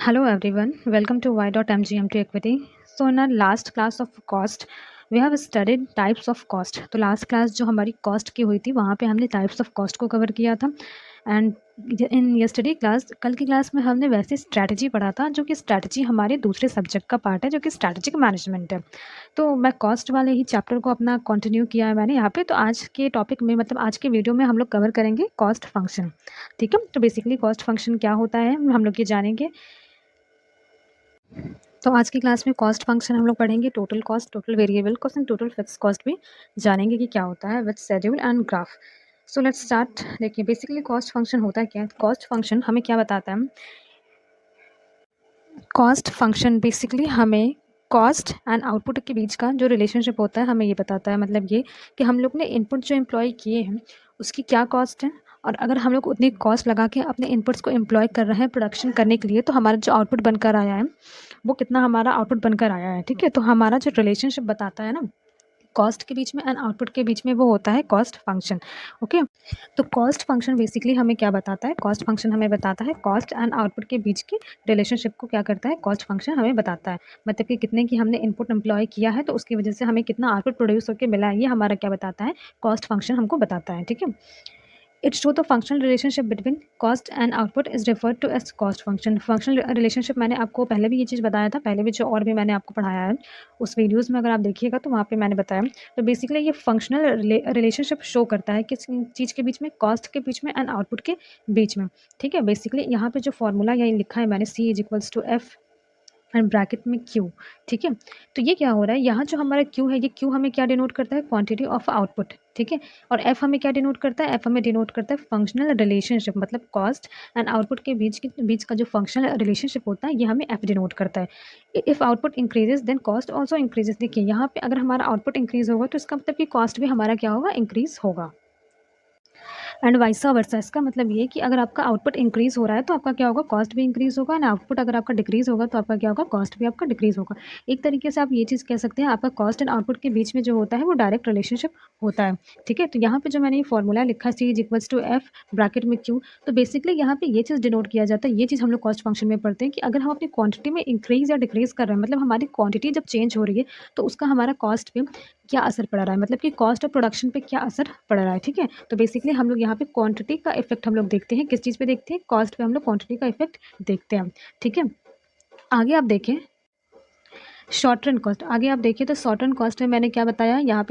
Hello everyone, welcome to y.mgm to equity. So in our last class of cost, we have studied types of cost. तो last class जो हमारी cost की हुई थी वहाँ पे हमने टाइप्स ऑफ कॉस्ट को कवर किया था एंड इन यस्टरडे क्लास कल की क्लास में हमने वैसे स्ट्रैटेजी पढ़ा था जो कि स्ट्रैटेजी हमारे दूसरे सब्जेक्ट का पार्ट है जो कि स्ट्रैटेजिक मैनेजमेंट है। तो मैं कॉस्ट वाले ही चैप्टर को अपना कंटिन्यू किया है मैंने यहाँ पे। तो आज के टॉपिक में मतलब आज के वीडियो में हम लोग कवर करेंगे कॉस्ट फंक्शन। ठीक है, तो बेसिकली कॉस्ट फंक्शन क्या होता है हम लोग ये जानेंगे। तो आज की क्लास में कॉस्ट फंक्शन हम लोग पढ़ेंगे, total cost, total variable cost and total fix cost भी जानेंगे कि क्या होता है with schedule and graph. So let's start. देखिए बेसिकली कॉस्ट फंक्शन होता है क्या। कॉस्ट फंक्शन हमें क्या बताता है। कॉस्ट फंक्शन बेसिकली हमें कॉस्ट एंड आउटपुट के बीच का जो रिलेशनशिप होता है हमें ये बताता है। मतलब ये कि हम लोग ने इनपुट जो एम्प्लॉय किए हैं उसकी क्या कॉस्ट है, और अगर हम लोग उतनी कॉस्ट लगा के अपने इनपुट्स को एम्प्लॉय कर रहे हैं प्रोडक्शन करने के लिए तो हमारा जो आउटपुट बनकर आया है वो कितना हमारा आउटपुट बनकर आया है। ठीक है, तो हमारा जो रिलेशनशिप बताता है ना कॉस्ट के बीच में एंड आउटपुट के बीच में वो होता है कॉस्ट फंक्शन। ओके, तो कॉस्ट फंक्शन बेसिकली हमें क्या बताता है। कॉस्ट फंक्शन हमें बताता है कॉस्ट एंड आउटपुट के बीच की रिलेशनशिप को क्या करता है कॉस्ट फंक्शन हमें बताता है। मतलब कि कितने की हमने इनपुट एम्प्लॉय किया है तो उसकी वजह से हमें कितना आउटपुट प्रोड्यूस होकर मिला है, ये हमारा क्या बताता है कॉस्ट फंक्शन हमको बताता है। ठीक है, it show the functional relationship between cost and output is referred to as cost function. Functional relationship मैंने आपको पहले भी ये चीज़ बताया था, पहले भी जो और भी मैंने आपको पढ़ाया है उस वीडियोस में अगर आप देखिएगा तो वहाँ पे मैंने बताया। तो बेसिकली ये फंक्शनल रिलेशनशिप शो करता है किस चीज़ के बीच में, कॉस्ट के बीच में एंड आउटपुट के बीच में। ठीक है, बेसिकली यहाँ पे जो फॉर्मूला यही लिखा है मैंने, C is equals to F and bracket में क्यू। ठीक है, तो ये क्या हो रहा है, यहाँ जो हमारा क्यू है ये क्यू हमें क्या डिनोट करता है क्वांटिटी ऑफ आउटपुट। ठीक है, और एफ हमें क्या डिनोट करता है, एफ हमें डिनोट करता है फंक्शनल रिलेशनशिप। मतलब कॉस्ट एंड आउटपुट के बीच का जो फंक्शनल रिलेशनशिप होता है ये हमें एफ डिनोट करता है। If output increases then cost also increases. देखिए यहाँ पे अगर हमारा आउटपुट इंक्रीज होगा तो इसका मतलब कि कॉस्ट भी हमारा क्या होगा, इंक्रीज होगा। एंड वाइसा वर्सा, इसका मतलब ये कि अगर आपका आउटपुट इंक्रीज हो रहा है तो आपका क्या होगा, कॉस्ट भी इंक्रीज होगा, एंड आउटपुट अगर आपका डिक्रीज होगा तो आपका क्या होगा, कॉस्ट भी आपका डिक्रीज होगा। एक तरीके से आप ये चीज़ कह सकते हैं आपका कॉस्ट एंड आउटपुट के बीच में जो होता है वो डायरेक्ट रिलेशनशिप होता है। ठीक है, तो यहाँ पे जो मैंने ये फॉर्मूला लिखा C is equals to F bracket में क्यू, तो बेसिकली यहाँ पे ये चीज़ डिनोट किया जाता है, ये चीज़ हम लोग कॉस्ट फंक्शन में पढ़ते हैं कि अगर हम अपनी क्वांटिटी में इंक्रीज या डिक्रीज कर रहे हैं, मतलब हमारी क्वांटिटी जब चेंज हो रही है तो उसका हमारा कॉस्ट पे क्या असर पड़ रहा है, मतलब कि कॉस्ट ऑफ प्रोडक्शन पे क्या असर पड़ रहा है। ठीक है, तो बेसिकली हम लोग यहाँ पे क्वांटिटी का इफेक्ट हम लोग देखते हैं, किस चीज़ पे देखते हैं, कॉस्ट पे हम लोग क्वांटिटी का इफेक्ट देखते हैं। ठीक है, आगे आप देखें शॉर्ट रन कॉस्ट। आगे आप देखिए तो शॉर्ट रन कॉस्ट में मैंने क्या बताया, यहाँ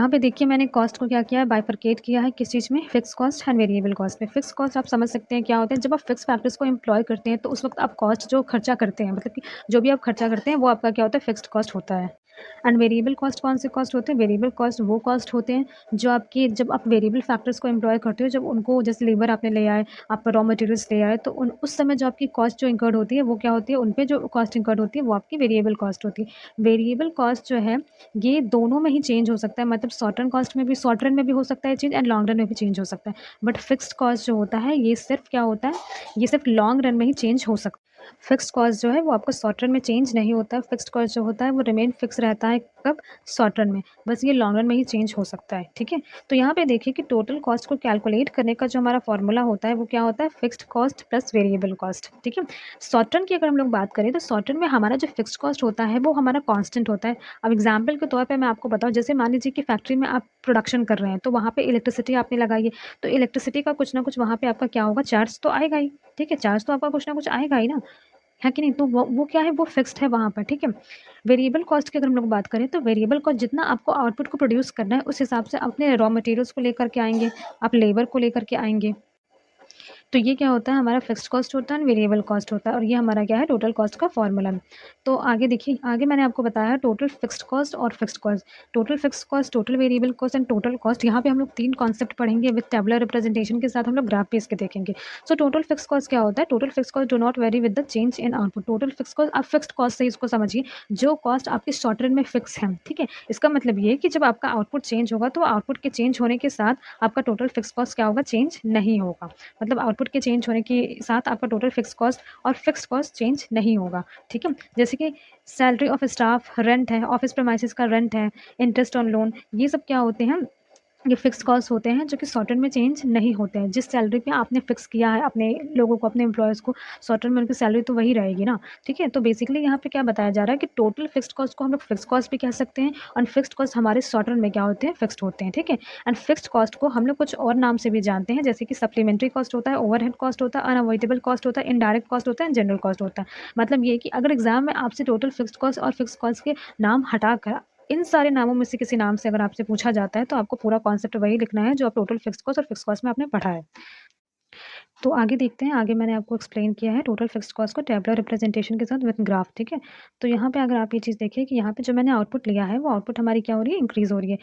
पे देखिए मैंने कॉस्ट को क्या किया है, बाइफरकेट किया है किस चीज़ में, fix cost and variable cost में। फिक्स कॉस्ट आप समझ सकते हैं क्या होते हैं, जब आप फिक्स फैक्टर्स को एम्प्लॉय करते हैं तो उस वक्त आप कॉस्ट जो खर्चा करते हैं, मतलब कि जो भी आप खर्चा करते हैं वो आपका क्या होता है, फिक्स्ड कॉस्ट होता है। एंड वेरिएबल कॉस्ट कौन से कॉस्ट होते हैं, वेरिएबल कॉस्ट वो कॉस्ट होते हैं जो आपके, जब आप वेरिएबल फैक्टर्स को एम्प्लॉय करते हो, जब उनको जैसे लेबर आपने ले आए, आप रॉ मटेरियल्स ले आए, तो उस समय जो आपकी कॉस्ट जो इंकर्ड होती है वो क्या होती है, उन पे जो कॉस्ट इंकर्ड होती है वो आपकी वेरिएबल कॉस्ट होती है। वेरिएबल कॉस्ट जो है ये दोनों में ही चेंज हो सकता है, मतलब शॉर्ट रन कॉस्ट में भी, शॉर्ट रन में भी हो सकता है चेंज एंड लॉन्ग रन में भी चेंज हो सकता है। बट फिक्स्ड कॉस्ट जो होता है ये सिर्फ क्या होता है, ये सिर्फ लॉन्ग रन में ही चेंज हो सकता है। फिक्स्ड कॉस्ट जो है वो आपको शॉर्ट रन में चेंज नहीं होता है, फिक्स्ड कॉस्ट जो होता है वो रिमेन फिक्स रहता है कब, शॉर्ट रन में, बस ये लॉन्ग रन में ही चेंज हो सकता है। ठीक है, तो यहाँ पे देखिए कि टोटल कॉस्ट को कैलकुलेट करने का जो हमारा फॉर्मूला होता है वो क्या होता है, fixed cost plus variable cost. ठीक है, शॉर्ट रन की अगर हम लोग बात करें तो शॉर्ट रन में हमारा जो फिक्स्ड कॉस्ट होता है वो हमारा कांस्टेंट होता है। अब एग्जांपल के तौर पे मैं आपको बताऊं, जैसे मान लीजिए कि फैक्ट्री में आप प्रोडक्शन कर रहे हैं तो वहाँ पे इलेक्ट्रिसिटी आपने लगाई है, तो इलेक्ट्रिसिटी का कुछ ना कुछ वहाँ पे आपका क्या होगा, चार्ज तो आएगा ही। ठीक है, चार्ज तो आपका कुछ ना कुछ आएगा ही ना, है कि नहीं, तो वो क्या है, वो फिक्स्ड है वहाँ पर। ठीक है, वेरिएबल कॉस्ट की अगर हम लोग बात करें तो वेरिएबल कॉस्ट जितना आपको आउटपुट को प्रोड्यूस करना है उस हिसाब से अपने रॉ मटेरियल्स को लेकर के आएंगे, आप लेबर को लेकर के आएंगे। तो ये क्या होता है, हमारा फिक्स्ड कॉस्ट होता है, वेरिएबल कॉस्ट होता है, और ये हमारा क्या है, टोटल कॉस्ट का फॉर्मूला। तो आगे देखिए, आगे मैंने आपको बताया टोटल फिक्स्ड कॉस्ट और fixed cost, total fixed cost, total variable cost and total cost. यहाँ पे हम लोग तीन कॉन्सेप्ट पढ़ेंगे विद टेबुलर रिप्रेजेंटेशन के साथ, हम लोग ग्राफ पे इसके देखेंगे। सो टोटल फिक्स्ड कॉस्ट क्या होता है, total fixed cost do not very with the change in output. Total fixed cost, आप फिक्स्ड कॉस्ट से इसको समझिए, जो कॉस्ट आपके शॉर्ट रन में फिक्स है। ठीक है, इसका मतलब ये कि जब आपका आउटपुट चेंज होगा तो आउटपुट के चेंज होने के साथ आपका टोटल फिक्स्ड कॉस्ट क्या होगा, चेंज नहीं होगा। मतलब आउटपुट के चेंज होने के साथ आपका टोटल फिक्स कॉस्ट और फिक्स कॉस्ट चेंज नहीं होगा। ठीक है, जैसे कि सैलरी ऑफ स्टाफ, रेंट है, ऑफिस प्रेमाइसेस का रेंट है, इंटरेस्ट ऑन लोन, ये सब क्या होते हैं, ये फिक्स्ड कॉस्ट होते हैं जो कि शॉर्ट टर्म में चेंज नहीं होते हैं। जिस सैलरी पे आपने फिक्स किया है अपने लोगों को, अपने एम्प्लॉयज़ को, शॉर्ट टर्म में उनकी सैलरी तो वही रहेगी ना, ठीक है? तो बेसिकली यहाँ पे क्या बताया जा रहा है कि टोटल फिक्स्ड कॉस्ट को हम लोग फिक्स्ड कॉस्ट भी कह सकते हैं और फिक्स्ड कॉस्ट हमारे शॉर्ट टर्म में क्या होते हैं, फिक्स्ड होते हैं, ठीक है? एंड फिक्स्ड कॉस्ट को हम लोग कुछ और नाम से भी जानते हैं, जैसे कि सप्लीमेंट्री कॉस्ट होता है, ओवरहेड कॉस्ट होता है, अनअवॉइडेबल कॉस्ट होता है, इनडायरेक्ट कॉस्ट होता है, जनरल कॉस्ट होता है। मतलब ये है कि अगर एग्जाम में आपसे टोटल फिक्स्ड कॉस्ट और फिक्स्ड कॉस्ट के नाम हटाकर इन सारे नामों में से किसी नाम से अगर आपसे पूछा जाता है, तो आपको पूरा कॉन्सेप्ट वही लिखना है जो आप टोटल फिक्स्ड कॉस्ट और फिक्स्ड कॉस्ट में आपने पढ़ा है। तो आगे देखते हैं, आगे मैंने आपको एक्सप्लेन किया है टोटल फिक्स्ड कॉस्ट को टेबुलर रिप्रेजेंटेशन के साथ विद ग्राफ, ठीक है? तो यहाँ पे अगर आप ये चीज़ देखिए कि यहाँ पे जो मैंने आउटपुट लिया है, वो आउटपुट हमारी क्या हो रही है, इंक्रीज़ हो रही है।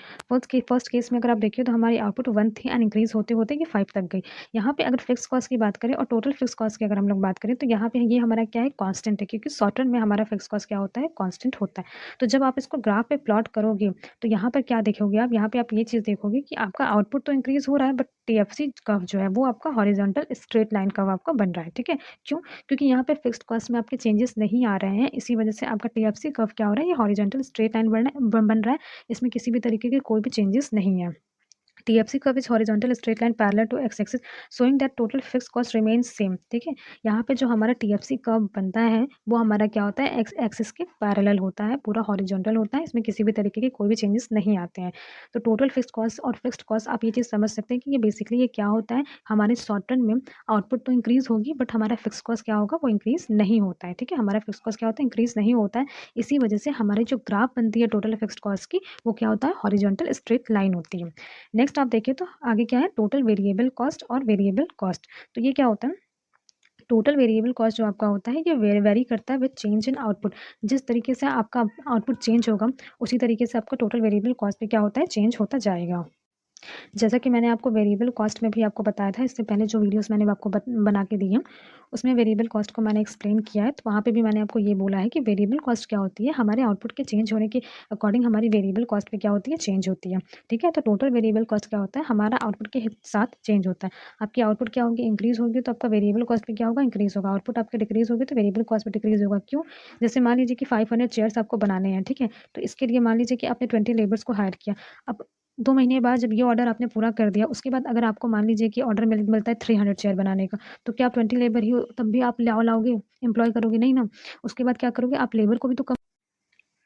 फर्स्ट केस में अगर आप देखिए तो हमारी आउटपुट 1 थी एंड इंक्रीज़ होते-होते ये 5 तक गई। यहाँ पे अगर फिक्स्ड कॉस्ट की बात करें और टोटल फिक्स्ड कॉस्ट की अगर हम लोग बात करें, तो यहाँ पे ये हमारा क्या है, कांस्टेंट है, क्योंकि शॉर्ट टर्म में हमारा फिक्स्ड कॉस्ट क्या होता है, कांस्टेंट होता है। तो जब आप इसको ग्राफ पे प्लॉट करोगे, तो यहाँ पर क्या देखोगे आप, यहाँ पे आप ये चीज़ देखोगे कि आपका आउटपुट तो इंक्रीज़ हो रहा है, बट टीएफसी कर्व जो है वो आपका हॉरिजॉन्टल स्ट्रेट लाइन कर्व आपका बन रहा है, ठीक है? क्यों? क्योंकि यहाँ पे फिक्स्ड कॉस्ट में आपके चेंजेस नहीं आ रहे हैं, इसी वजह से आपका टीएफसी कर्व क्या हो रहा है, ये हॉरिजॉन्टल स्ट्रेट लाइन बन रहा है। इसमें किसी भी तरीके के कोई भी चेंजेस नहीं है। TFC curve is horizontal straight line parallel to x-axis showing that total fixed cost remains same, ठीक है? यहाँ पे जो हमारा TFC कर्व बनता है वो हमारा क्या होता है, एक्स एक्सिस के पैरेलल होता है, पूरा हॉरिजॉन्टल होता है, इसमें किसी भी तरीके के कोई भी चेंजेस नहीं आते हैं। तो टोटल फिक्स्ड कॉस्ट और फिक्स्ड कॉस्ट आप ये चीज़ समझ सकते हैं कि ये बेसिकली ये क्या होता है, हमारे शॉर्ट टर्म में आउटपुट तो इंक्रीज़ होगी, बट हमारा फिक्स्ड कॉस्ट क्या होगा, वो इंक्रीज़ नहीं होता है, ठीक है? हमारा फिक्स्ड कॉस्ट क्या होता है, इंक्रीज़ नहीं होता है। इसी वजह से हमारी जो ग्राफ बनती है टोटल फिक्स्ड कॉस्ट की, वो क्या होता है, हॉरिजॉन्टल स्ट्रेट लाइन होती है। नेक्स्ट आप देखिए तो आगे क्या है, टोटल वेरिएबल कॉस्ट और वेरिएबल कॉस्ट। तो ये क्या होता है, टोटल वेरिएबल कॉस्ट जो आपका होता है ये वेरी करता है विद चेंज इन आउटपुट। जिस तरीके से आपका आउटपुट चेंज होगा, उसी तरीके से आपका टोटल वेरिएबल कॉस्ट भी क्या होता है, चेंज होता जाएगा। जैसा कि मैंने आपको वेरिएबल कॉस्ट में भी आपको बताया था, इससे पहले जो वीडियोस मैंने आपको बना के दी हैं, उसमें वेरिएबल कॉस्ट को मैंने एक्सप्लेन किया है। तो वहाँ पे भी मैंने आपको ये बोला है कि वेरिएबल कॉस्ट क्या होती है, हमारे आउटपुट के चेंज होने के अकॉर्डिंग हमारी वेरिएबल कॉस्ट भी क्या होती है, चेंज होती है, ठीक है? तो टोटल वेरिएबल कॉस्ट क्या होता है, हमारा आउटपुट के साथ चेंज होता है। आपकी आउटपुट क्या होगी, इंक्रीज़ होगी, तो आपका वेरिएबल कॉस्ट भी क्या होगा, इंक्रीज़ होगा। आउटपुट आपके डिक्रीज़ होगी तो वेरिएबल कॉस्ट भी डिक्रीज़ होगा। क्यों? जैसे मान लीजिए कि 500 चेयर्स आपको बनाने हैं, ठीक है? तो इसके लिए मान लीजिए कि आपने 20 लेबर्स को हायर किया। अब 2 महीने बाद जब ये ऑर्डर आपने पूरा कर दिया, उसके बाद अगर आपको मान लीजिए कि ऑर्डर मिलता है 300 चेयर बनाने का, तो क्या आप 20 लेबर ही हो, तब भी आप लाओगे, एम्प्लॉय करोगे? नहीं ना। उसके बाद क्या करोगे, आप लेबर को भी तो कम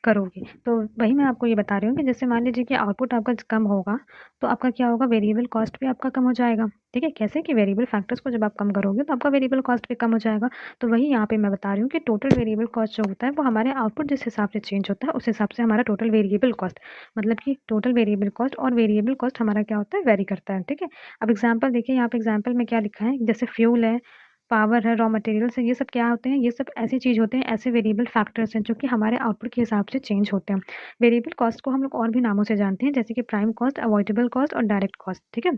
करोगे। तो वही मैं आपको ये बता रही हूँ कि जैसे मान लीजिए कि आउटपुट आपका कम होगा, तो आपका क्या होगा, वेरिएबल कॉस्ट भी आपका कम हो जाएगा, ठीक है? कैसे कि वेरिएबल फैक्टर्स को जब आप कम करोगे, तो आपका वेरिएबल कॉस्ट भी कम हो जाएगा। तो वही यहाँ पे मैं बता रही हूँ कि टोटल वेरिएबल कॉस्ट जो होता है, वो हमारे आउटपुट जिस हिसाब से चेंज होता है, उस हिसाब से हमारा टोटल वेरिएबल कॉस्ट, मतलब कि टोटल वेरिएबल कॉस्ट और वेरिएबल कॉस्ट हमारा क्या होता है, वेरी करता है, ठीक है? अब एग्जाम्पल देखिए, यहाँ पे एग्जाम्पल में क्या लिखा है, जैसे फ्यूल है, पावर है, रॉ मटेरियल्स है, ये सब क्या होते हैं, ये सब ऐसी चीज़ होते हैं, ऐसे वेरिएबल फैक्टर्स हैं जो कि हमारे आउटपुट के हिसाब से चेंज होते हैं। वेरिएबल कॉस्ट को हम लोग और भी नामों से जानते हैं, जैसे कि प्राइम कॉस्ट, अवॉइडेबल कॉस्ट और डायरेक्ट कॉस्ट, ठीक है?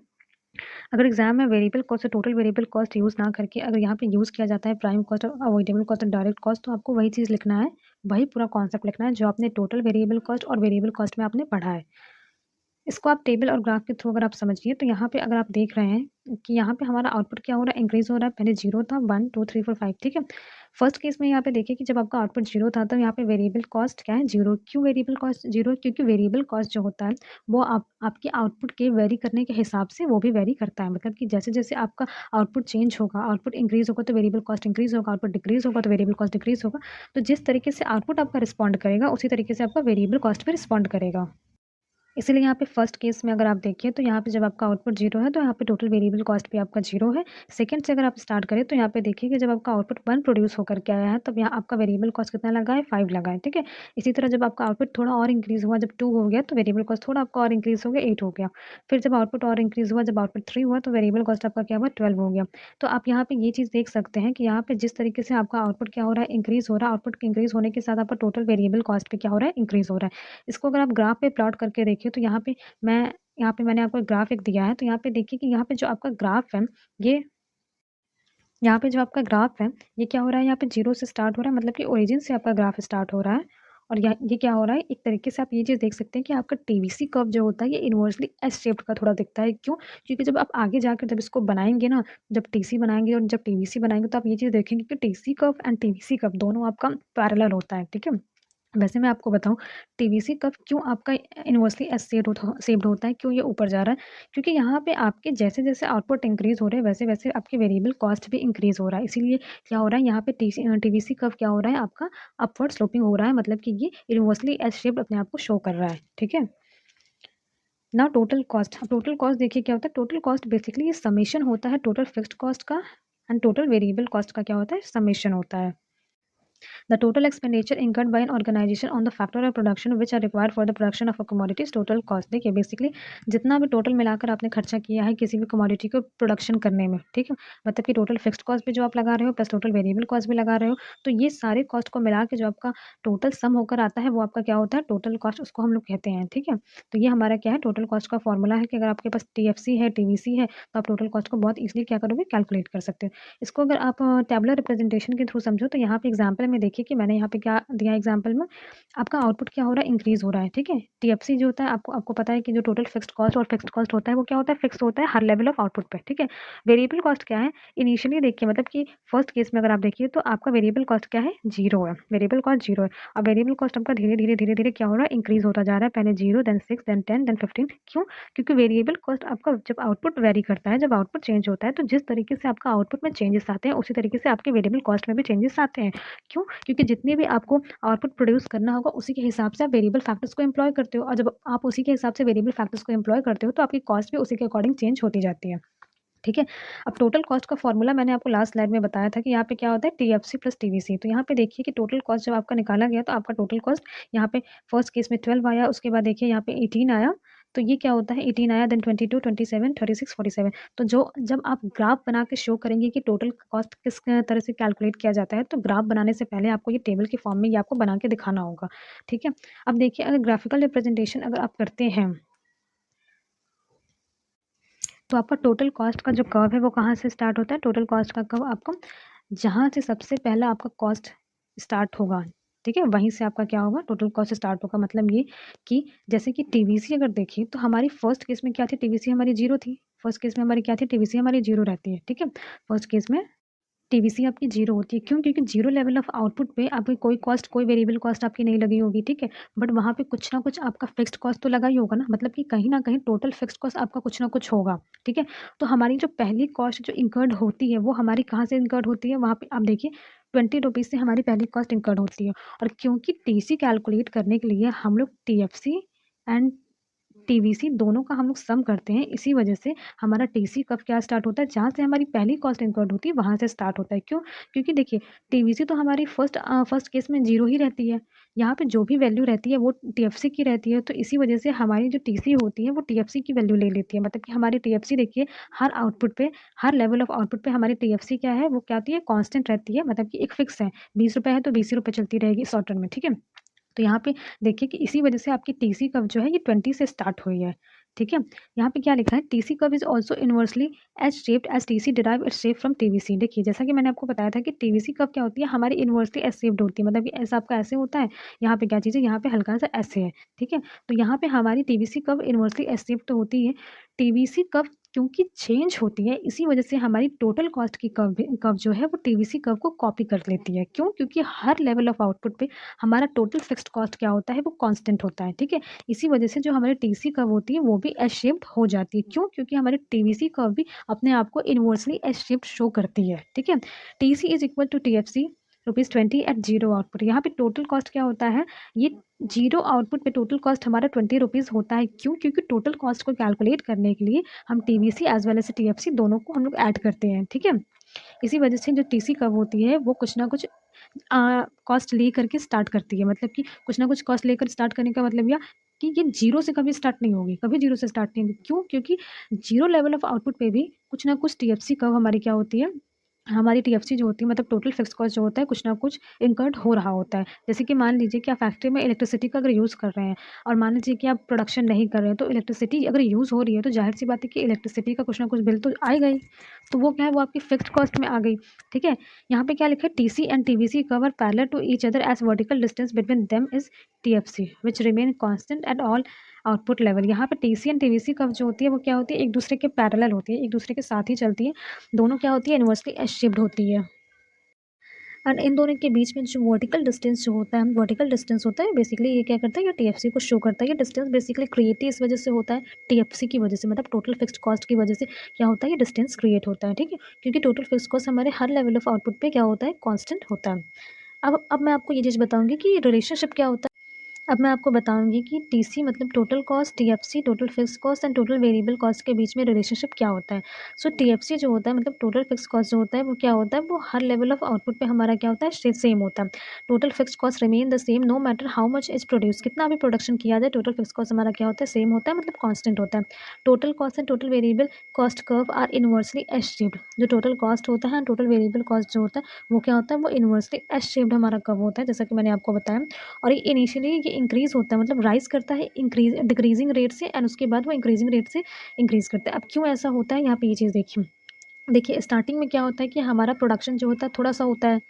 अगर एग्जाम में वेरिएबल कॉस्ट और टोटल वेरिएबल कॉस्ट यूज़ ना करके अगर यहाँ पे यूज़ किया जाता है प्राइम कॉस्ट और अवॉइडेबल कॉस्ट और डायरेक्ट कॉस्ट, तो आपको वही चीज़ लिखना है, वही पूरा कॉन्सेप्ट लिखना है जो आपने टोटल वेरिएबल कॉस्ट और वेरिएबल कॉस्ट में आपने पढ़ा है। इसको आप टेबल और ग्राफ के थ्रू अगर आप समझिए, तो यहाँ पे अगर आप देख रहे हैं कि यहाँ पे हमारा आउटपुट क्या हो रहा है, इंक्रीज़ हो रहा है। पहले 0 था, 1, 2, 3, 4, 5, ठीक है? फर्स्ट केस में यहाँ पे देखिए कि जब आपका आउटपुट 0 था, तो यहाँ पे वेरिएबल कॉस्ट क्या है, 0। क्यों वेरिएबल कॉस्ट 0? क्योंकि वेरिएबल कॉस्ट जो होता है, वो आप आपके आउटपुट के वेरी करने के हिसाब से वो भी वेरी करता है। मतलब कि जैसे-जैसे आपका आउटपुट चेंज होगा, आउटपुट इंक्रीज़ होगा तो वेरिएबल कॉस्ट इंक्रीज़ होगा, आउटपुट डिक्रीज़ होगा तो वेरिएबल कॉस्ट डिक्रीज़ होगा। तो जिस तरीके से आउटपुट आपका रिस्पॉन्ड करेगा, उसी तरीके से आपका वेरिएबल कॉस्ट भी रिस्पॉन्ड करेगा। इसीलिए यहाँ पे फर्स्ट केस में अगर आप देखिए, तो यहाँ पे जब आपका आउटपुट 0 है, तो यहाँ पे टोटल वेरिएबल कॉस्ट भी आपका 0 है। सेकंड से अगर आप स्टार्ट करें, तो यहाँ पे देखिए कि जब आपका आउटपुट 1 प्रोड्यूस होकर के आया है, तब यहाँ आपका वेरिएबल कॉस्ट कितना लगा है, 5 लगा है, ठीक है? इसी तरह जब आपका आउटपुट थोड़ा और इंक्रीज़ हुआ, जब 2 हो गया, तो वेरिएबल कॉस्ट थोड़ा आपका और इंक्रीज़ हो गया, 8 हो गया। फिर जब आउटपुट और इंक्रीज़ हुआ, जब आउटपुट 3 हुआ, तो वेरिएबल कॉस्ट आपका क्या हुआ, 12 हो गया। तो आप यहाँ पे ये चीज़ देख सकते हैं कि यहाँ पे जिस तरीके से आपका आउटपुट क्या हो रहा है, इंक्रीज़ हो रहा है, आउटपुट के इंक्रीज़ होने के साथ आपका टोटल वेरिएबल कॉस्ट भी क्या हो रहा है, इंक्रीज़ हो रहा है। इसको अगर आप ग्राफ पे प्लॉट करके देखिए, तो मैं यहाँ पे मैंने आपको एक ग्राफ एक दिया है, तो यहाँ पे देखिए कि यहाँ पे जो आपका ग्राफ है, ये यहाँ पे जो आपका ग्राफ है, ये क्या हो रहा है, यहाँ पे 0 से स्टार्ट हो रहा है, मतलब कि ओरिजिन से आपका ग्राफ स्टार्ट हो रहा है। और ये क्या हो रहा है, एक तरीके से आप ये चीज़ देख सकते हैं कि आपका टीवीसी कर्व जो होता है, ये इन्वर्सली एस शेप्ड का थोड़ा दिखता है। क्यों? क्योंकि जब आप आगे जाकर जब इसको बनाएँगे ना, जब टीसी बनाएँगे और जब टीवीसी बनाएँगे, तो आप ये चीज़ देखेंगे कि TC curve and TVC curve दोनों आपका पैरेलल होता है, ठीक है? वैसे मैं आपको बताऊँ, टीवीसी कर्व क्यों आपका इन्वर्सली एस शेप्ड होता है, क्यों ये ऊपर जा रहा है? क्योंकि यहाँ पे आपके जैसे-जैसे आउटपुट इंक्रीज़ हो रहे हैं, वैसे-वैसे आपके वेरिएबल कॉस्ट भी इंक्रीज़ हो रहा है। इसीलिए क्या हो रहा है यहाँ पे टीवीसी कर्व क्या हो रहा है आपका अपवर्ड स्लोपिंग हो रहा है, मतलब कि ये इन्वर्सली एस शेप्ड अपने आप को शो कर रहा है, ठीक है? नाउ टोटल कॉस्ट देखिए क्या होता है, टोटल कॉस्ट बेसिकली ये समेशन होता है टोटल फिक्स्ड कॉस्ट का एंड टोटल वेरिएबल कॉस्ट का क्या होता है, समेशन होता है। The total expenditure incurred by an organization on the factor of production which are required for the production of a commodity is total cost। देखिए basically जितना भी टोटल मिलाकर आपने खर्चा किया है किसी भी कमोडिटी को प्रोडक्शन करने में, ठीक है? मतलब कि टोटल फिक्स्ड कॉस्ट भी जो आप लगा रहे हो प्लस टोटल वेरिएबल कॉस्ट भी लगा रहे हो, तो ये सारे कॉस्ट को मिला के जो आपका टोटल सम होकर आता है वो आपका क्या होता है, टोटल कॉस्ट उसको हम लोग कहते हैं, ठीक है? तो ये हमारा क्या है, टोटल कॉस्ट का फॉर्मूला है कि अगर आपके पास टीएफसी है, टीवीसी है, तो आप टोटल कॉस्ट को बहुत ईज़िली क्या करोगे, कैलकुलेट कर सकते हो। इसको अगर आप टैबुलर रिप्रेजेंटेशन के थ्रू समझो तो यहाँ पे एग्जांपल में देखिए कि मैंने यहाँ पे क्या दिया एग्जांपल में, आपका आउटपुट क्या हो रहा है, इंक्रीज़ हो रहा है, ठीक है? टीएफसी जो होता है आपको आपको पता है कि जो टोटल फिक्स्ड कॉस्ट और फिक्स्ड कॉस्ट होता है वो क्या होता है, फिक्स्ड होता है हर लेवल ऑफ आउटपुट पे, ठीक है? वेरिएबल कॉस्ट क्या है, इनिशियली देखिए मतलब कि फर्स्ट केस में अगर आप देखिए तो आपका वेरिएबल कॉस्ट क्या है, 0 है, वेरिएबल कॉस्ट 0 है और वेरिएबल कॉस्ट आपका धीरे-धीरे क्या हो रहा है, इंक्रीज़ होता जा रहा है, पहले 0 देन 6 देन 10 देन 15 क्यों? क्योंकि वेरिएबल कॉस्ट आपका जब आउटपुट वेरी करता है, जब आउटपुट चेंज होता है, तो जिस तरीके से आपका आउटपुट में चेंजेस आते हैं, उसी तरीके से आपके वेरिएबल कॉस्ट में भी चेंजेस आते हैं। क्यों? क्योंकि जितने भी आपको आउटपुट प्रोड्यूस करना होगा, उसी के हिसाब से आप वेरिएबल फैक्टर्स को एम्प्लॉय करते हो और जब आप उसी के हिसाब से वेरिएबल फैक्टर्स को एम्प्लॉय करते हो, तो आपकी कॉस्ट भी उसी के अकॉर्डिंग चेंज होती जाती है। ठीक है? अब टोटल कॉस्ट का फॉर्मूला मैंने आपको लास्ट स्लाइड में बताया था कि यहाँ पे क्या होता है, टीएफसी प्लस टीवीसी। तो यहाँ पे देखिए कि टोटल कॉस्ट जब आपका निकाला गया तो आपका टोटल कॉस्ट यहाँ पे फर्स्ट केस में 12 आया, उसके बाद देखिए यहाँ पे 18 आया। तो ये क्या होता है, 18 आया देन 22, 27, 36, 47। तो जो जब आप ग्राफ बना के शो करेंगे कि टोटल कॉस्ट किस तरह से कैलकुलेट किया जाता है, तो ग्राफ बनाने से पहले आपको ये टेबल के फॉर्म में ये आपको बना के दिखाना होगा। ठीक है? अब देखिए अगर ग्राफिकल रिप्रेजेंटेशन अगर आप करते हैं तो आपका टोटल कॉस्ट का जो कर्व है वो कहाँ से स्टार्ट होता है, टोटल कॉस्ट का कर्व आपका जहाँ से सबसे पहला आपका कॉस्ट स्टार्ट होगा, ठीक है? वहीं से आपका क्या होगा, टोटल कॉस्ट स्टार्ट होगा। मतलब ये कि जैसे कि टीवीसी अगर देखें तो हमारी फर्स्ट केस में क्या थी, टीवीसी हमारी 0 थी। फर्स्ट केस में हमारी क्या थी, टीवीसी हमारी 0 रहती है, ठीक है? फर्स्ट केस में टीवीसी आपकी 0 होती है, क्यों? क्योंकि 0 लेवल ऑफ आउटपुट पे आपकी कोई कॉस्ट, कोई वेरिएबल कॉस्ट आपकी नहीं लगी होगी, ठीक है? बट वहाँ पे कुछ ना कुछ आपका फिक्स्ड कॉस्ट तो लगा ही होगा ना, मतलब कि कहीं न कहीं टोटल फिक्स्ड कॉस्ट आपका कुछ ना कुछ होगा, ठीक है? तो हमारी जो पहली कॉस्ट जो इन्कर्ड होती है, वो हमारी कहाँ से इन्कर्ड होती है? वहाँ पे आप देखिए ₹20 से हमारी पहली कॉस्ट इन्कर्ड होती है और क्योंकि टीसी कैलकुलेट करने के लिए हम लोग टीएफसी एंड टीवीसी दोनों का हम लोग सम करते हैं, इसी वजह से हमारा टीसी कब क्या स्टार्ट होता है, जहाँ से हमारी पहली कॉस्ट इनकर्ड होती है वहाँ से स्टार्ट होता है। क्यों? क्योंकि देखिए टीवीसी तो हमारी फर्स्ट केस में 0 ही रहती है। यहाँ पे जो भी वैल्यू रहती है वो टीएफसी की रहती है, तो इसी वजह से हमारी जो टीसी होती है वो टीएफसी की वैल्यू ले लेती है। मतलब कि हमारी टीएफसी देखिए हर आउटपुट पे, हर लेवल ऑफ आउटपुट पे हमारी टीएफसी क्या है, वो क्या होती है, कांस्टेंट रहती है। मतलब कि एक फिक्स है, ₹20 है तो ₹20 चलती रहेगी शॉर्ट टर्म में, ठीक है? तो यहाँ पे देखिए कि इसी वजह से आपकी टीसी कर्व जो है ये 20 से स्टार्ट हुई है, ठीक है? यहाँ पे क्या लिखा है, TC curve is also inversely S shaped as TC derive its shape from TVC. देखिए जैसा कि मैंने आपको बताया था कि टीवीसी कर्व क्या होती है, हमारी इनवर्सली एज शेप्ड होती है, मतलब कि ऐसा आपका ऐसे होता है, यहाँ पे क्या चीज़ है, यहाँ पे हल्का-सा ऐसे है, ठीक है? तो यहाँ पे हमारी TVC curve inversely S shaped तो होती है। टीवीसी कर्व क्योंकि चेंज होती है, इसी वजह से हमारी टोटल कॉस्ट की कर्व जो है वो टीवीसी कर्व को कॉपी कर लेती है। क्यों? क्योंकि हर लेवल ऑफ आउटपुट पे हमारा टोटल फिक्स्ड कॉस्ट क्या होता है, वो कांस्टेंट होता है, ठीक है? इसी वजह से जो हमारी टीसी कर्व होती है वो भी एस शेप्ड हो जाती है। क्यों? क्योंकि हमारी टीवीसी कर्व भी अपने आप को इनवर्सली एस शेप्ड शो करती है, ठीक है? TC is equal to TFC ₹20 at 0 output. यहाँ पे टोटल कॉस्ट क्या होता है, ये 0 आउटपुट पे टोटल कॉस्ट हमारा ₹20 होता है। क्यों? क्योंकि टोटल कॉस्ट को कैलकुलेट करने के लिए हम TVC as well as TFC दोनों को हम लोग ऐड करते हैं, ठीक है? इसी वजह से जो टीसी कर्व होती है वो कुछ ना कुछ कॉस्ट लेकर के स्टार्ट करती है, मतलब कि कुछ ना कुछ कॉस्ट लेकर स्टार्ट करने का मतलब या कि ये 0 से कभी स्टार्ट नहीं होगी, कभी 0 से स्टार्ट नहीं होगी। क्यों? क्योंकि 0 लेवल ऑफ आउटपुट पे भी कुछ ना कुछ टीएफसी कर्व हमारी क्या होती है, हमारी टीएफसी जो होती है मतलब टोटल फिक्स्ड कॉस्ट जो होता है कुछ ना कुछ इनकर्ड हो रहा होता है। जैसे कि मान लीजिए कि आप फैक्ट्री में इलेक्ट्रिसिटी का अगर यूज़ कर रहे हैं और मान लीजिए कि आप प्रोडक्शन नहीं कर रहे हैं, तो इलेक्ट्रिसिटी अगर यूज़ हो रही है तो ज़ाहिर-सी बात है कि इलेक्ट्रिसिटी का कुछ ना कुछ बिल तो आएगा ही। तो वो क्या है, वो आपकी फिक्स्ड कॉस्ट में आ गई, ठीक है? यहाँ पे क्या लिखा है, TC and TVC curve parallel to each other as vertical distance between them is TFC which remain constant at all output level. यहाँ पे टीसी एंड टीवीसी कर्व जो होती है वो क्या होती है, एक दूसरे के पैरेलल होती है, एक दूसरे के साथ ही चलती है। दोनों क्या होती है, इनवर्सली एज शेप्ड होती है। एंड इन दोनों के बीच में जो वर्टिकल डिस्टेंस जो होता है, वर्टिकल डिस्टेंस होता है बेसिकली ये क्या करता है, ये टीएफसी को शो करता है। ये डिस्टेंस बेसिकली क्रिएट ही इस वजह से होता है, टीएफसी की वजह से, मतलब टोटल फिक्स्ड कॉस्ट की वजह से क्या होता है, ये डिस्टेंस क्रिएट होता है। ठीक है, क्योंकि टोटल फिक्स्ड कॉस्ट हमारे हर लेवल ऑफ आउटपुट पे क्या होता है, कॉन्स्टेंट होता है। अब मैं आपको ये चीज़ बताऊंगी कि रिलेशनशिप क्या होता है। अब मैं आपको बताऊंगी कि टीसी मतलब total cost, TFC total fixed cost and total variable cost के बीच में रिलेशनशिप क्या होता है। सो टीएफसी जो होता है मतलब टोटल फिक्स्ड कॉस्ट जो होता है वो क्या होता है, वो हर लेवल ऑफ आउटपुट पे हमारा क्या होता है, सेम होता है। Total fixed cost remain the same no matter how much is produce, कितना भी प्रोडक्शन किया जाए टोटल फिक्स्ड कॉस्ट हमारा क्या होता है, सेम होता है, मतलब कांस्टेंट होता है। Total cost and total variable cost curve are inversely S shaped. जो टोटल कॉस्ट होता है, टोटल वेरिएबल कॉस्ट जो होता है वो क्या होता है, वो इनवर्सली एस शेप्ड हमारा कर्व होता है, जैसा कि मैंने आपको बताया। और ये इनिशियली ये इंक्रीज होता है, मतलब राइज करता है डिक्रीजिंग रेट से, एंड उसके बाद वो इंक्रीजिंग रेट से इंक्रीज करता है। अब क्यों ऐसा होता है, यहाँ पे ये चीज़ देखिए। देखिए स्टार्टिंग में क्या होता है कि हमारा प्रोडक्शन जो होता है थोड़ा सा होता है,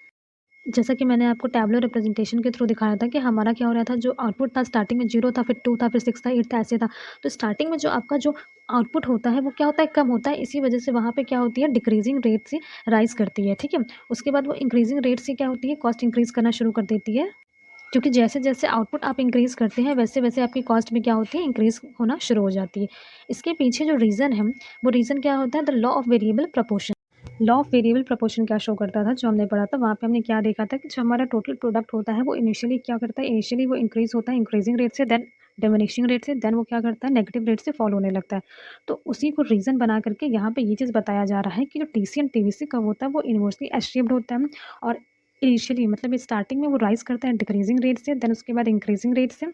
जैसा कि मैंने आपको टैबलो रिप्रेजेंटेशन के थ्रू दिखाया था कि हमारा क्या हो रहा था, जो आउटपुट था स्टार्टिंग में 0 था, फिर 2 था, फिर 6 था, 8 था, ऐसे था। तो स्टार्टिंग में जो आपका जो आउटपुट होता है वो क्या होता है, कम होता है, इसी वजह से वहाँ पे क्या होती है, डिक्रीजिंग रेट से राइज करती है। ठीक है, उसके बाद वो इंक्रीजिंग रेट से क्या होती है, कॉस्ट इंक्रीज करना शुरू कर देती है, क्योंकि जैसे-जैसे आउटपुट आप इंक्रीज़ करते हैं, वैसे-वैसे आपकी कॉस्ट भी क्या होती है, इंक्रीज़ होना शुरू हो जाती है। इसके पीछे जो रीज़न है, वो रीज़न क्या होता है, the law of variable proportion. Law of variable proportion क्या शो करता था, जो हमने पढ़ा था, वहाँ पे हमने क्या देखा था कि जो हमारा टोटल प्रोडक्ट होता है, वो इनिशियली क्या करता है, इनिशियली वो इंक्रीज़ होता है इंक्रीजिंग रेट से, देन डिमिनिशिंग रेट से, देन वो क्या करता है, नेगेटिव रेट से फॉल होने लगता है। तो उसी को रीज़न बना करके यहाँ पे ये चीज़ बताया जा रहा है कि जो टीसी एंड टीवीसी कब होता है, वो इनवर्सली एस शेप्ड होता है, और इनिशियली मतलब स्टार्टिंग में वो राइज़ करता है डिक्रीजिंग रेट से, देन उसके बाद इंक्रीजिंग रेट से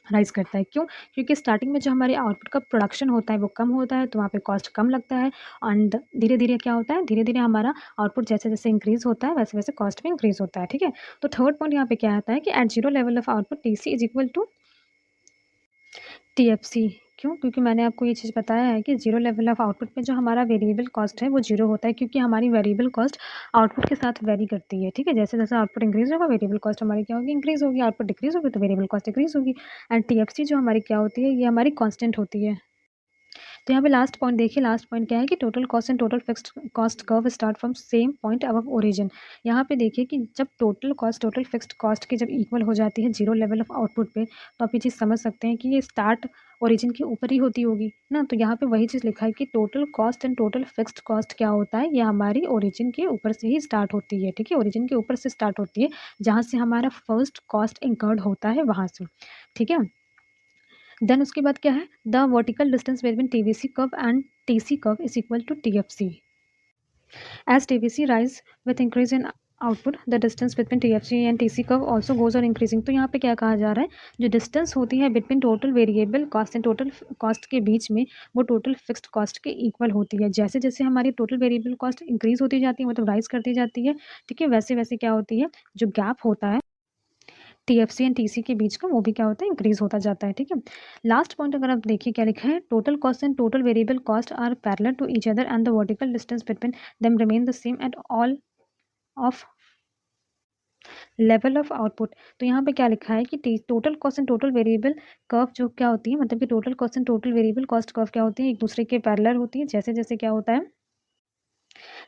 राइज़ करता है। क्यों? क्योंकि स्टार्टिंग में जो हमारे आउटपुट का प्रोडक्शन होता है वो कम होता है, तो वहाँ पे कॉस्ट कम लगता है, एंड धीरे-धीरे क्या होता है, धीरे-धीरे हमारा आउटपुट जैसे-जैसे इंक्रीज़ होता है, वैसे-वैसे कॉस्ट भी इंक्रीज़ होता है। ठीक है? तो थर्ड पॉइंट यहाँ पे क्या आता है कि at 0 level of output TC is equal to TFC. क्यों? क्योंकि मैंने आपको ये चीज़ बताया है कि ज़ीरो लेवल ऑफ आउटपुट में जो हमारा वेरिएबल कॉस्ट है वो ज़ीरो होता है, क्योंकि हमारी वेरिएबल कॉस्ट आउटपुट के साथ वेरी करती है। ठीक है? जैसे-जैसे आउटपुट इंक्रीज़ होगा, वेरिएबल कॉस्ट हमारी क्या होगी, इंक्रीज़ होगी। आउटपुट डिक्रीज़ होगी तो वेरिएबल कॉस्ट डिक्रीज़ होगी। एंड टीएफसी जो हमारी क्या होती है, ये हमारी कांस्टेंट होती है। तो यहाँ पे लास्ट पॉइंट देखिए, लास्ट पॉइंट क्या है कि total cost and total fixed cost curve start from same point above origin. यहाँ पे देखिए कि जब total cost total fixed cost की जब इक्वल हो जाती है जीरो लेवल ऑफ आउटपुट पे, तो आप ये चीज़ समझ सकते हैं कि ये स्टार्ट ओरिजिन के ऊपर ही होती होगी ना। तो यहाँ पे वही चीज़ लिखा है कि total cost and total fixed cost क्या होता है, ये हमारी ओरिजिन के ऊपर से ही स्टार्ट होती है। ठीक है, ओरिजिन के ऊपर से स्टार्ट होती है, जहाँ से हमारा फर्स्ट कॉस्ट इंकर्ड होता है वहाँ से। ठीक है, देन उसके बाद क्या है, the vertical distance between TVC curve and TC curve is equal to TFC. As TVC rise with increase in output, the distance between TFC and TC curve also goes on increasing. तो यहाँ पे क्या कहा जा रहा है, जो distance होती है between total variable cost and total cost के बीच में, वो टोटल फिक्स्ड कॉस्ट के इक्वल होती है। जैसे जैसे हमारी टोटल वेरिएबल कॉस्ट इंक्रीज होती जाती है, मतलब राइज करती जाती है, ठीक है, वैसे वैसे क्या होती है, जो गैप होता है टीएफसी एंड टीसी के बीच का, वो भी क्या होता है, इंक्रीज होता जाता है। ठीक है, लास्ट पॉइंट अगर आप देखिए क्या लिखा है, total cost and total variable cost are parallel to each other and the vertical distance between them remain the same at all of level of output. तो यहाँ पे क्या लिखा है कि total cost and total variable curve जो क्या होती है, मतलब कि total cost and total variable cost curve क्या होती है, एक दूसरे के पैरेलल होती है। जैसे जैसे क्या होता है,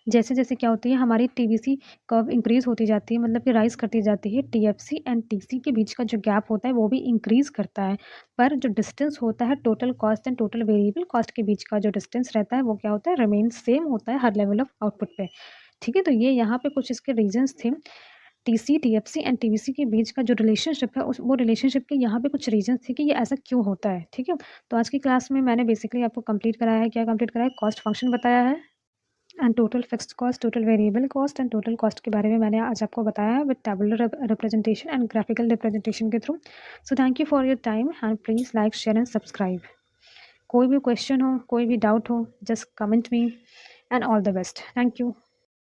जैसे जैसे क्या होती है, हमारी टीवीसी कर्व इंक्रीज होती जाती है, मतलब कि राइज करती जाती है, टीएफसी एंड टीसी के बीच का जो गैप होता है वो भी इंक्रीज करता है। पर जो डिस्टेंस होता है total cost and total variable cost के बीच का जो डिस्टेंस रहता है वो क्या होता है, रिमेन सेम होता है हर लेवल ऑफ आउटपुट पे। ठीक है, तो ये यहाँ पे कुछ इसके रीजंस थे, टीसी टीएफसी एंड टीवीसी के बीच का जो रिलेशनशिप है, उस वो रिलेशनशिप के यहाँ पे कुछ रीजंस थे कि ये ऐसा क्यों होता है। ठीक है, तो आज की क्लास में मैंने बेसिकली आपको कंप्लीट कराया है, क्या कंप्लीट कराया है, कॉस्ट फंक्शन बताया है, and total fixed cost, total variable cost and total cost के बारे में मैंने आज आपको बताया है with tabular representation and graphical representation के through. So thank you for your time and please like share and subscribe. कोई भी क्वेश्चन हो, कोई भी डाउट हो, just comment me, and all the best. Thank you.